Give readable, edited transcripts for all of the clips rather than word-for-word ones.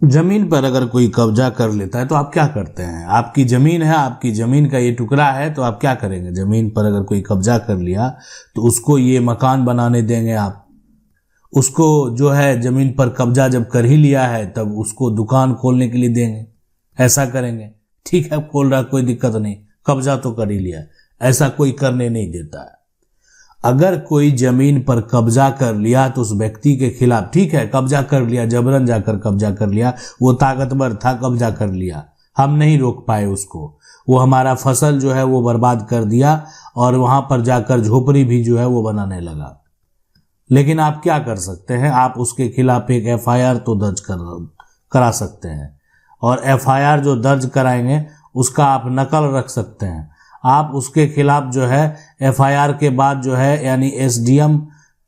जमीन पर अगर कोई कब्जा कर लेता है तो आप क्या करते हैं? आपकी जमीन है, आपकी जमीन का ये टुकड़ा है, तो आप क्या करेंगे? जमीन पर अगर कोई कब्जा कर लिया तो उसको ये मकान बनाने देंगे आप? उसको जो है जमीन पर कब्जा जब कर ही लिया है तब उसको दुकान खोलने के लिए देंगे? ऐसा करेंगे? ठीक है, खोल रहा, कोई दिक्कत नहीं, कब्जा तो कर ही लिया। ऐसा कोई करने नहीं देता है। अगर कोई जमीन पर कब्जा कर लिया तो उस व्यक्ति के खिलाफ, ठीक है, कब्जा कर लिया, जबरन जाकर कब्जा कर लिया, वो ताकतवर था, कब्जा कर लिया, हम नहीं रोक पाए उसको, वो हमारा फसल जो है वो बर्बाद कर दिया और वहां पर जाकर झोपड़ी भी जो है वो बनाने लगा। लेकिन आप क्या कर सकते हैं? आप उसके खिलाफ एक एफआईआर तो दर्ज करा सकते हैं, और एफआईआर जो दर्ज कराएंगे उसका आप नकल रख सकते हैं। आप उसके खिलाफ जो है एफआईआर के बाद जो है यानी एसडीएम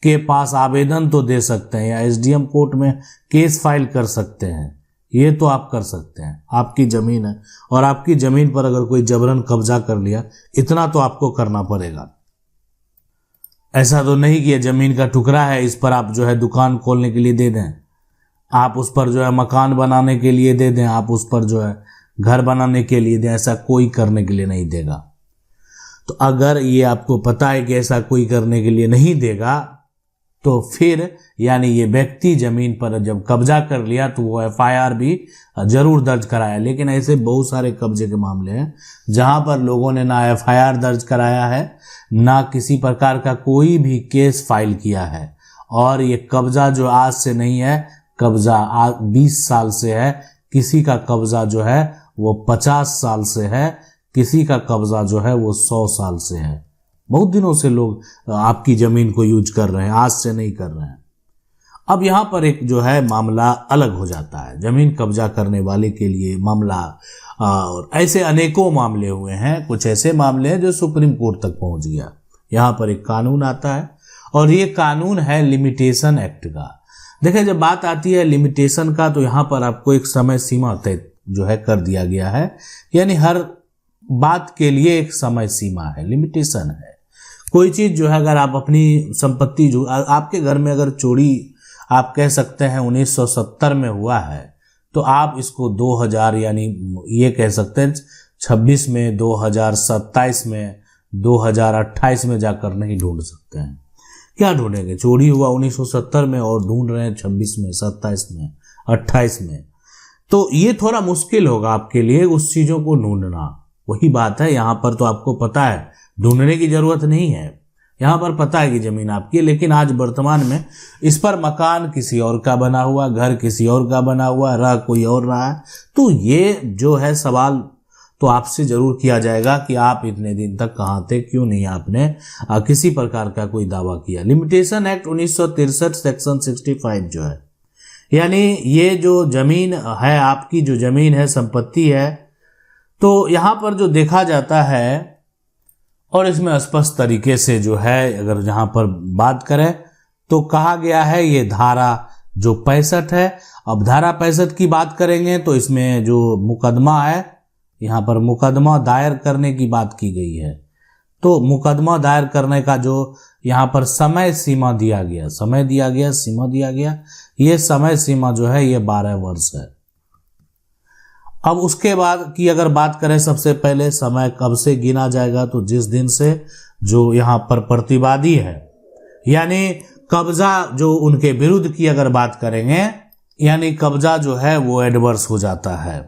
के पास आवेदन तो दे सकते हैं, या एसडीएम कोर्ट में केस फाइल कर सकते हैं। ये तो आप कर सकते हैं, आपकी जमीन है, और आपकी जमीन पर अगर कोई जबरन कब्जा कर लिया, इतना तो आपको करना पड़ेगा। ऐसा तो नहीं कि जमीन का टुकड़ा है, इस पर आप जो है दुकान खोलने के लिए दे दें, आप उस पर जो है मकान बनाने के लिए दे दें, आप उस पर जो है घर बनाने के लिए दें। ऐसा कोई करने के लिए नहीं देगा। तो अगर ये आपको पता है कि ऐसा कोई करने के लिए नहीं देगा, तो फिर यानी ये व्यक्ति जमीन पर जब कब्जा कर लिया तो वो एफआईआर भी जरूर दर्ज कराया। लेकिन ऐसे बहुत सारे कब्जे के मामले हैं जहां पर लोगों ने ना एफआईआर दर्ज कराया है, ना किसी प्रकार का कोई भी केस फाइल किया है, और ये कब्जा जो आज से नहीं है, कब्जा 20 साल से है, किसी का कब्जा जो है वो 50 साल से है, किसी का कब्जा जो है वो 100 साल से है। बहुत दिनों से लोग आपकी जमीन को यूज कर रहे हैं, आज से नहीं कर रहे हैं। अब यहां पर एक जो है मामला अलग हो जाता है, जमीन कब्जा करने वाले के लिए मामला, और ऐसे अनेकों मामले हुए हैं। कुछ ऐसे मामले हैं जो सुप्रीम कोर्ट तक पहुंच गया। यहां पर एक कानून आता है, और ये कानून है लिमिटेशन एक्ट का। देखें, जब बात आती है लिमिटेशन का, तो यहां पर आपको एक समय सीमा तय जो है कर दिया गया है, यानी हर बात के लिए एक समय सीमा है, लिमिटेशन है। कोई चीज जो है, अगर आप अपनी संपत्ति जो आपके घर में अगर चोरी आप कह सकते हैं 1970 में हुआ है, तो आप इसको 2000 यानी ये कह सकते हैं 26 में, 2027 में, 2028 में जाकर नहीं ढूंढ सकते हैं। क्या ढूंढेंगे? चोरी हुआ 1970 में और ढूंढ रहे हैं 26 में, 27 में, 28 में, तो ये थोड़ा मुश्किल होगा आपके लिए उस चीजों को ढूंढना। वही बात है, यहां पर तो आपको पता है, ढूंढने की जरूरत नहीं है, यहां पर पता है कि जमीन आपकी है। लेकिन आज वर्तमान में इस पर मकान किसी और का बना हुआ, घर किसी और का बना हुआ, रह कोई और रहा है। तो ये जो है सवाल तो आपसे जरूर किया जाएगा कि आप इतने दिन तक कहां थे, क्यों नहीं आपने किसी प्रकार का कोई दावा किया। लिमिटेशन एक्ट 1963 सेक्शन 65 जो है, यानी ये जो जमीन है, आपकी जो जमीन है, संपत्ति है, तो यहां पर जो देखा जाता है, और इसमें स्पष्ट तरीके से जो है अगर जहां पर बात करें तो कहा गया है, ये धारा जो 65 है। अब धारा 65 की बात करेंगे तो इसमें जो मुकदमा है, यहां पर मुकदमा दायर करने की बात की गई है। तो मुकदमा दायर करने का जो यहां पर समय सीमा दिया गया, समय दिया गया, सीमा दिया गया, ये समय सीमा जो है ये 12 वर्ष है। अब उसके बाद की अगर बात करें, सबसे पहले समय कब से गिना जाएगा, तो जिस दिन से जो यहाँ पर प्रतिवादी है, यानी कब्जा जो उनके विरुद्ध की अगर बात करेंगे, यानी कब्जा जो है वो एडवर्स हो जाता है,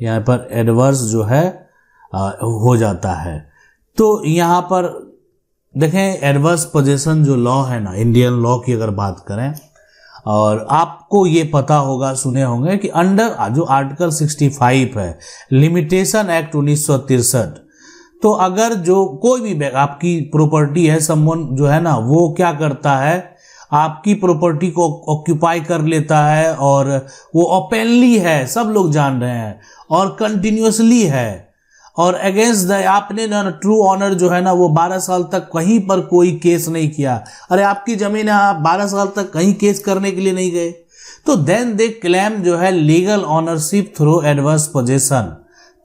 यहाँ पर एडवर्स जो है हो जाता है। तो यहाँ पर देखें, एडवर्स पोजीशन जो लॉ है ना, इंडियन लॉ की अगर बात करें, और आपको ये पता होगा, सुने होंगे कि अंडर जो आर्टिकल 65 है लिमिटेशन एक्ट 1963, तो अगर जो कोई भी आपकी प्रॉपर्टी है, समवन जो है ना, वो क्या करता है, आपकी प्रॉपर्टी को ऑक्यूपाई कर लेता है, और वो ओपनली है, सब लोग जान रहे हैं, और कंटिन्यूअसली है, और अगेंस्ट द आपने ट्रू ऑनर जो है ना, वो 12 साल तक कहीं पर कोई केस नहीं किया। अरे आपकी जमीन है, आप 12 साल तक कहीं केस करने के लिए नहीं गए, तो देन दे क्लेम जो है legal ownership through adverse position.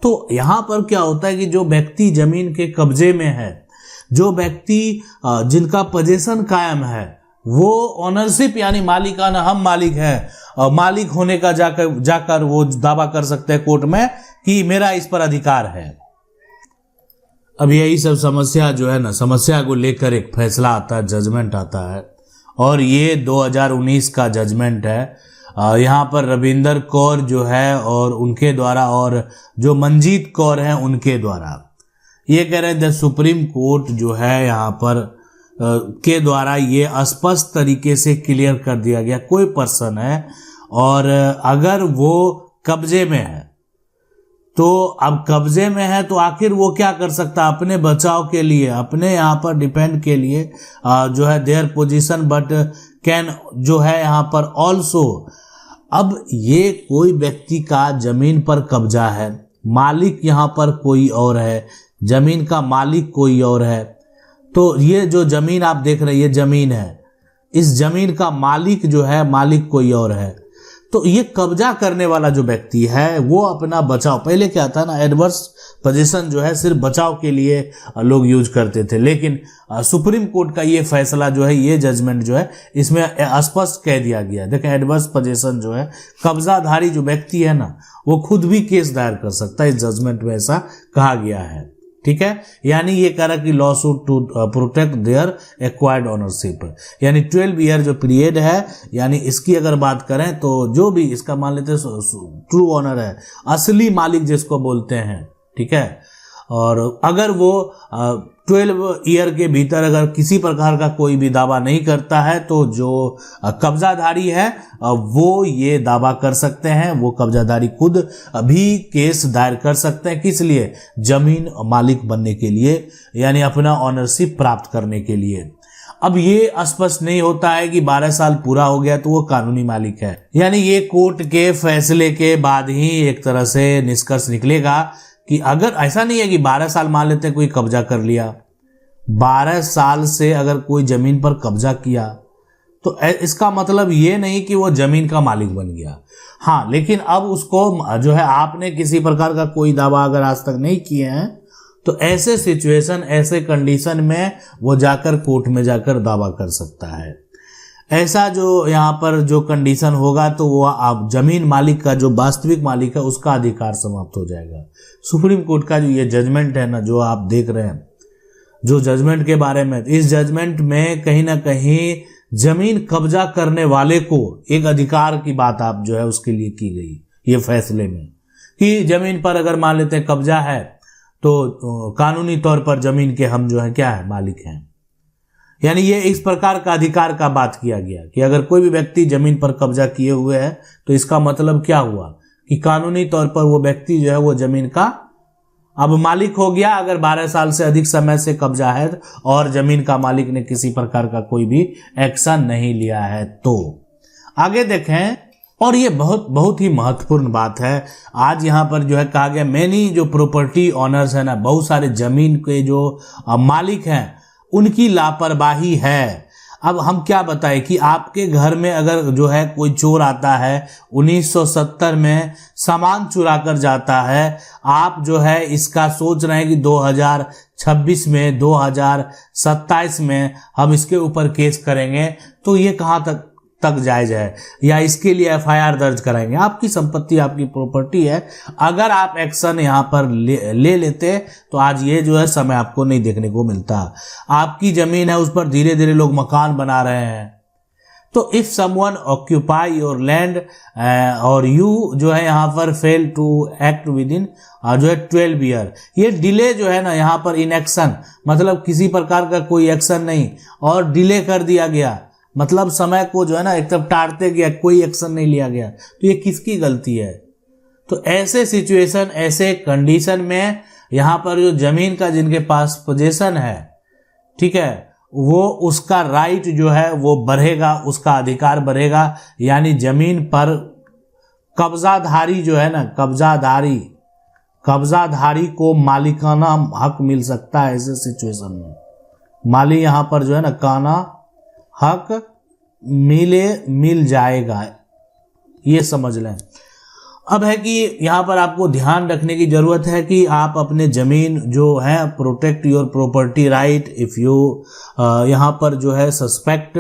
तो यहां पर क्या होता है कि जो व्यक्ति जमीन के कब्जे में है, जो व्यक्ति जिनका पोजीशन कायम है, वो ओनरशिप यानी मालिकाना, हम मालिक हैं, और मालिक होने का जाकर वो दावा कर सकते हैं कोर्ट में कि मेरा इस पर अधिकार है। अब यही सब समस्या जो है ना, समस्या को लेकर एक फैसला आता है, जजमेंट आता है, और ये 2019 का जजमेंट है। यहाँ पर रविंदर कौर जो है और उनके द्वारा, और जो मंजीत कौर हैं उनके द्वारा, ये कह रहे हैं सुप्रीम कोर्ट जो है यहाँ पर के द्वारा ये स्पष्ट तरीके से क्लियर कर दिया गया, कोई पर्सन है और अगर वो कब्जे में है, तो अब कब्जे में है तो आखिर वो क्या कर सकता है अपने बचाव के लिए, अपने यहाँ पर डिपेंड के लिए जो है देयर पोजीशन बट कैन जो है यहाँ पर ऑल्सो। अब ये कोई व्यक्ति का जमीन पर कब्जा है, मालिक यहाँ पर कोई और है, जमीन का मालिक कोई और है, तो ये जो जमीन आप देख रहे हैं ये जमीन है, इस जमीन का मालिक जो है, मालिक कोई और है। तो ये कब्जा करने वाला जो व्यक्ति है वो अपना बचाव, पहले क्या था ना, एडवर्स पोजीशन जो है सिर्फ बचाव के लिए लोग यूज करते थे, लेकिन सुप्रीम कोर्ट का ये फैसला जो है, ये जजमेंट जो है, इसमें स्पष्ट कह दिया गया। देखें, एडवर्स पोजीशन जो है, कब्जाधारी जो व्यक्ति है ना, वो खुद भी केस दायर कर सकता है, इस जजमेंट में ऐसा कहा गया है। ठीक है, यानी ये कह रहा कि law suit to protect their acquired ownership, यानी 12 ईयर जो पीरियड है, यानी इसकी अगर बात करें तो जो भी इसका मान लेते हैं ट्रू ओनर है, असली मालिक जिसको बोलते हैं, ठीक है, और अगर वो 12 ईयर के भीतर अगर किसी प्रकार का कोई भी दावा नहीं करता है, तो जो कब्जाधारी है वो ये दावा कर सकते हैं, वो कब्जाधारी खुद भी केस दायर कर सकते हैं। किस लिए? जमीन मालिक बनने के लिए, यानी अपना ऑनरशिप प्राप्त करने के लिए। अब ये स्पष्ट नहीं होता है कि 12 साल पूरा हो गया तो वो कानूनी मालिक है, यानी ये कोर्ट के फैसले के बाद ही एक तरह से निष्कर्ष निकलेगा कि अगर ऐसा नहीं है कि 12 साल मान लेते हैं कोई कब्जा कर लिया, 12 साल से अगर कोई जमीन पर कब्जा किया तो इसका मतलब ये नहीं कि वो जमीन का मालिक बन गया। हाँ, लेकिन अब उसको जो है, आपने किसी प्रकार का कोई दावा अगर आज तक नहीं किए हैं, तो ऐसे सिचुएशन, ऐसे कंडीशन में वो जाकर कोर्ट में जाकर दावा कर सकता है। ऐसा जो यहाँ पर जो कंडीशन होगा तो वो आप जमीन मालिक का, जो वास्तविक मालिक है, उसका अधिकार समाप्त हो जाएगा। सुप्रीम कोर्ट का जो ये जजमेंट है ना, जो आप देख रहे हैं, जो जजमेंट के बारे में, इस जजमेंट में कहीं ना कहीं जमीन कब्जा करने वाले को एक अधिकार की बात आप जो है उसके लिए की गई ये फैसले में, कि जमीन पर अगर मान लेते हैं कब्जा है तो कानूनी तौर पर जमीन के हम जो है क्या है, मालिक हैं। यानी ये इस प्रकार का अधिकार का बात किया गया कि अगर कोई भी व्यक्ति जमीन पर कब्जा किए हुए है तो इसका मतलब क्या हुआ कि कानूनी तौर पर वो व्यक्ति जो है वो जमीन का अब मालिक हो गया, अगर 12 साल से अधिक समय से कब्जा है और जमीन का मालिक ने किसी प्रकार का कोई भी एक्शन नहीं लिया है। तो आगे देखें, और ये बहुत ही महत्वपूर्ण बात है। आज यहाँ पर जो है कहा गया, मैनी जो प्रॉपर्टी ऑनर्स है ना, बहुत सारे जमीन के जो मालिक हैं उनकी लापरवाही है। अब हम क्या बताएं कि आपके घर में अगर जो है कोई चोर आता है, 1970 में सामान चुरा कर जाता है, आप जो है इसका सोच रहे हैं कि 2026 में, 2027 में हम इसके ऊपर केस करेंगे, तो ये कहाँ तक जायज है, या इसके लिए एफआईआर दर्ज कराएंगे। आपकी संपत्ति, आपकी प्रॉपर्टी है, अगर आप एक्शन यहाँ पर ले लेते तो आज ये जो है समय आपको नहीं देखने को मिलता। आपकी जमीन है, उस पर धीरे धीरे लोग मकान बना रहे हैं। तो if someone occupy your land और यू जो है यहाँ पर fail to act within जो है 12 ईयर, ये डिले जो है ना यहाँ पर इनएक्शन, मतलब किसी प्रकार का कोई एक्शन नहीं और डिले कर दिया गया, मतलब समय को जो है ना एक तरफ टारते गया, कोई एक्शन नहीं लिया गया, तो ये किसकी गलती है? तो ऐसे सिचुएशन, ऐसे कंडीशन में यहाँ पर जो जमीन का जिनके पास पोजीशन है, ठीक है, वो उसका राइट जो है वो बढ़ेगा, उसका अधिकार बढ़ेगा, यानी जमीन पर कब्जाधारी जो है ना, कब्जाधारी को मालिकाना हक मिल सकता है। ऐसे सिचुएशन में माली यहाँ पर जो है ना काना हक मिल जाएगा, ये समझ लें। अब है कि यहाँ पर आपको ध्यान रखने की जरूरत है कि आप अपने जमीन जो है, protect your property right if you यहाँ पर जो है सस्पेक्ट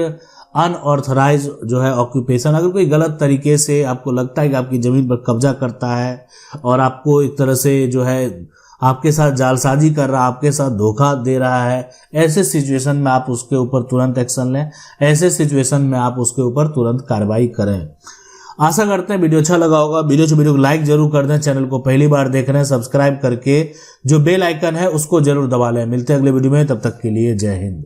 अनऑथराइज जो है ऑक्यूपेशन, अगर कोई गलत तरीके से आपको लगता है कि आपकी ज़मीन पर कब्जा करता है और आपको एक तरह से जो है आपके साथ जालसाजी कर रहा है, आपके साथ धोखा दे रहा है, ऐसे सिचुएशन में आप उसके ऊपर तुरंत एक्शन लें, ऐसे सिचुएशन में आप उसके ऊपर तुरंत कार्रवाई करें। आशा करते हैं वीडियो अच्छा लगा होगा। वीडियो को लाइक जरूर कर दें। चैनल को पहली बार देख रहे हैं सब्सक्राइब करके जो बेल आइकन है उसको जरूर दबा लें। मिलते हैं अगले वीडियो में, तब तक के लिए जय हिंद।